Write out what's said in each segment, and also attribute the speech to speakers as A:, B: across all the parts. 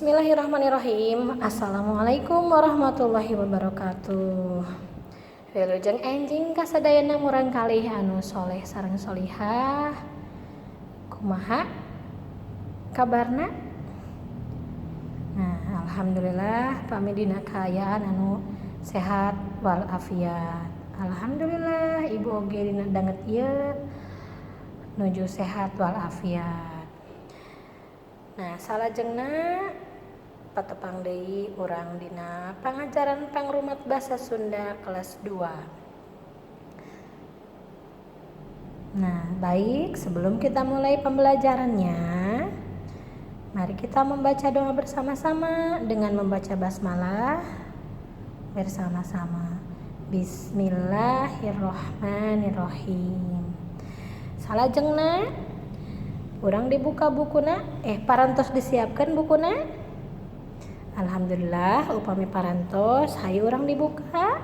A: Bismillahirrahmanirrahim. Assalamualaikum warahmatullahi wabarakatuh. Wilujeng enjing kasadayana murang kalih anu soleh sareng solihah. Kumaha kabarna? Nah, alhamdulillah pami dina kaayaan anu sehat walafiat. Alhamdulillah ibu oge dina danget ieu nuju sehat walafiat. Nah, salajengna patepang deui urang dina pangajaran pangrumat basa Sunda kelas 2. Nah, baik, sebelum kita mulai pembelajarannya, mari kita membaca doa bersama-sama dengan membaca basmalah bersama-sama. Bismillahirrahmanirrahim. Salajengna urang dibuka bukuna, parantos disiapkan bukuna. Alhamdulillah upami parantos hayu urang dibuka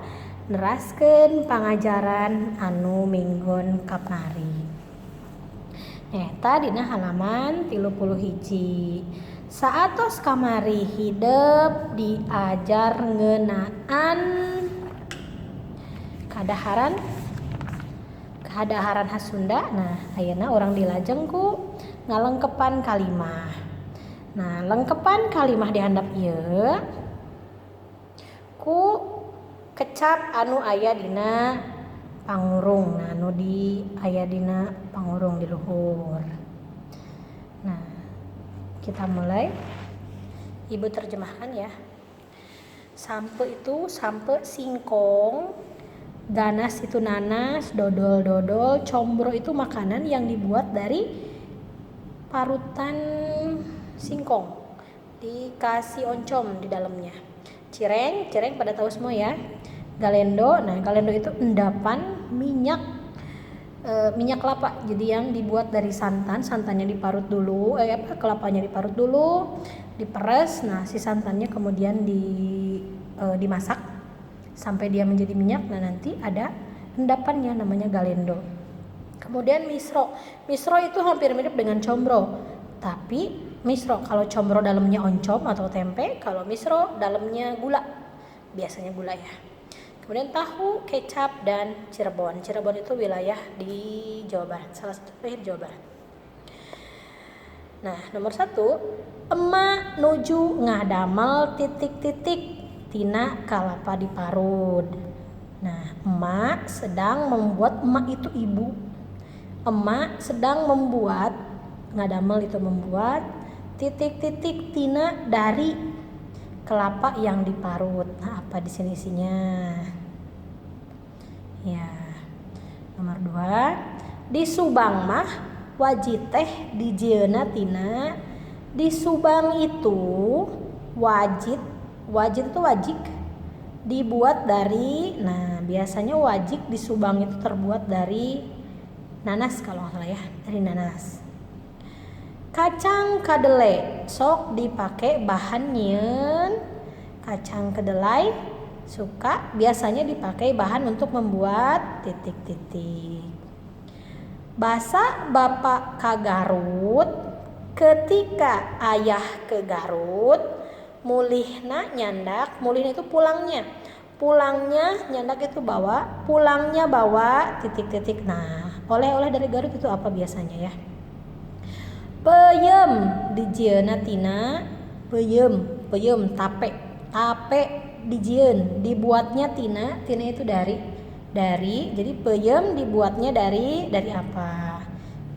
A: neraskeun pangajaran anu minggon kamari. Eta dina halaman 31. Saatos kamari hideep diajar ngeunaan kadaharan Hasunda. Nah, ayeuna urang dilajeng ku ngalengkepan kalimah. Nah, lengkepan kalimah dihandap ieu ku kecap anu aya dina pangurung. Nah, anu di aya dina pangurung di luhur. Nah, kita mulai. Ibu terjemahkan ya. Sampe itu sampe singkong, danas itu nanas, dodol, combro itu makanan yang dibuat dari parutan singkong, dikasih oncom di dalamnya. Cireng pada tahu semua ya. Galendo, nah galendo itu endapan minyak kelapa. Jadi yang dibuat dari santannya diparut dulu, kelapanya diparut dulu, diperes. Nah, si santannya kemudian dimasak sampai dia menjadi minyak. Nah, nanti ada endapannya namanya galendo. Kemudian misro itu hampir mirip dengan combro, tapi misro kalau combro dalamnya oncom atau tempe, kalau misro dalamnya gula, biasanya gula ya. Kemudian tahu, kecap, dan Cirebon itu wilayah di Jawa Barat, salah satu wilayah Jawa Barat. Nah, nomor 1, emak nuju ngadamel titik-titik tina kalapa diparut. Nah, emak sedang membuat, emak itu ibu. Emak sedang membuat, ngadamel itu membuat titik-titik tina dari kelapa yang diparut. Nah, apa di sini isinya? Ya. Nomor 2, di Subang mah wajib teh dijieuna tina. Di Subang itu wajib itu wajik dibuat dari, nah biasanya wajik di Subang itu terbuat dari nanas kalau nggak salah ya, dari nanas. Kacang kedelai sok dipakai bahan nyieun. Kacang kedelai suka biasanya dipakai bahan untuk membuat titik-titik. Basa bapak ka Garut, ketika ayah ke Garut, mulihna nyandak, mulihna itu pulangnya nyandak itu bawa, pulangnya bawa titik-titik. Nah, oleh-oleh dari Garut itu apa biasanya ya? Peyem dijieuna tina, peyem tape dijieun, dibuatnya tina itu dari jadi peyem dibuatnya dari apa?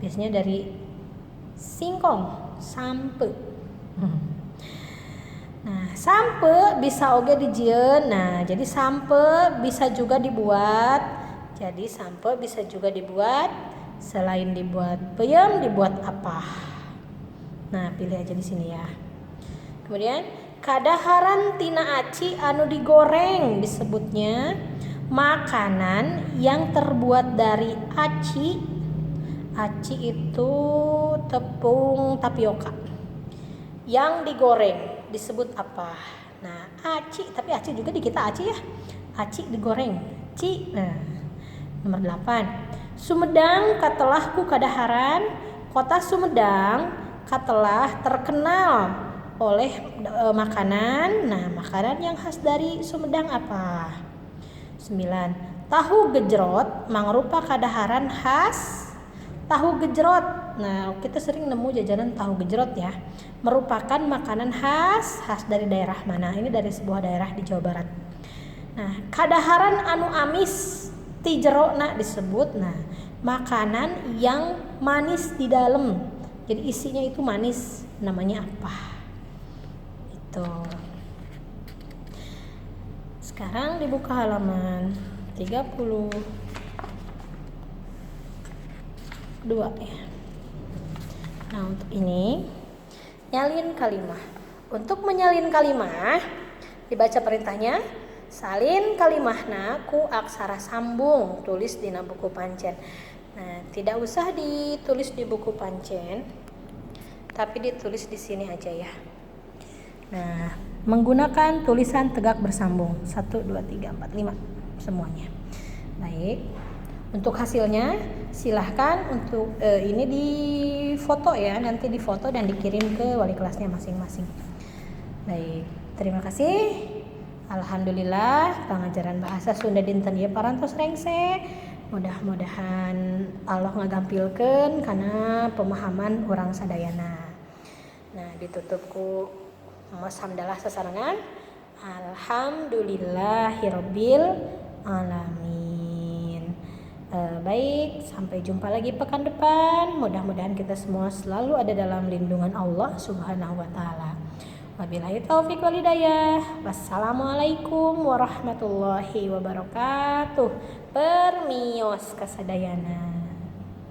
A: Biasanya dari singkong, sampe. Nah, sampe bisa oge dijieun. Nah, jadi sampe bisa juga dibuat. Selain dibuat peyem, dibuat apa? Nah, pilih aja di sini ya. Kemudian kadaharan tina aci anu digoreng disebutnya makanan yang terbuat dari aci. Aci itu tepung tapioka yang digoreng disebut apa? Nah, aci, tapi aci juga di kita aci ya. Aci digoreng. Nah, nomor 8. Sumedang katelah ku kadaharan. Kota Sumedang katelah terkenal oleh makanan. Nah, makanan yang khas dari Sumedang apa? 9. Tahu gejrot mangrupa kadaharan khas tahu gejrot. Nah, kita sering nemu jajanan tahu gejrot ya. Merupakan makanan khas dari daerah mana? Ini dari sebuah daerah di Jawa Barat. Nah, kadaharan anu amis ti jerona disebut. Nah, makanan yang manis di dalam. Jadi isinya itu manis. Namanya apa? Itu. Sekarang dibuka halaman 32 ya. Nah, untuk ini nyalin kalimah. Untuk menyalin kalimah dibaca perintahnya, salin kalimahna ku aksara sambung, tulis di buku pancen. Nah, tidak usah ditulis di buku pancen, tapi ditulis di sini aja ya. Nah, menggunakan tulisan tegak bersambung 1, 2, 3, 4, 5 semuanya. Baik, untuk hasilnya silahkan untuk ini di foto ya, nanti di foto dan dikirim ke wali kelasnya masing-masing. Baik, terima kasih. Alhamdulillah pengajaran bahasa Sunda dinten ieu parantos rengse. Mudah-mudahan Allah ngagampilkeun karena pemahaman orang sadayana. Nah, ditutup ku hamdalah sasarangan. Alhamdulillahirabbil alamin. Baik, sampai jumpa lagi pekan depan. Mudah-mudahan kita semua selalu ada dalam lindungan Allah Subhanahu wa taala. Wabillahi taufik wal hidayah. Wassalamualaikum warahmatullahi wabarakatuh. Permios kasadayana.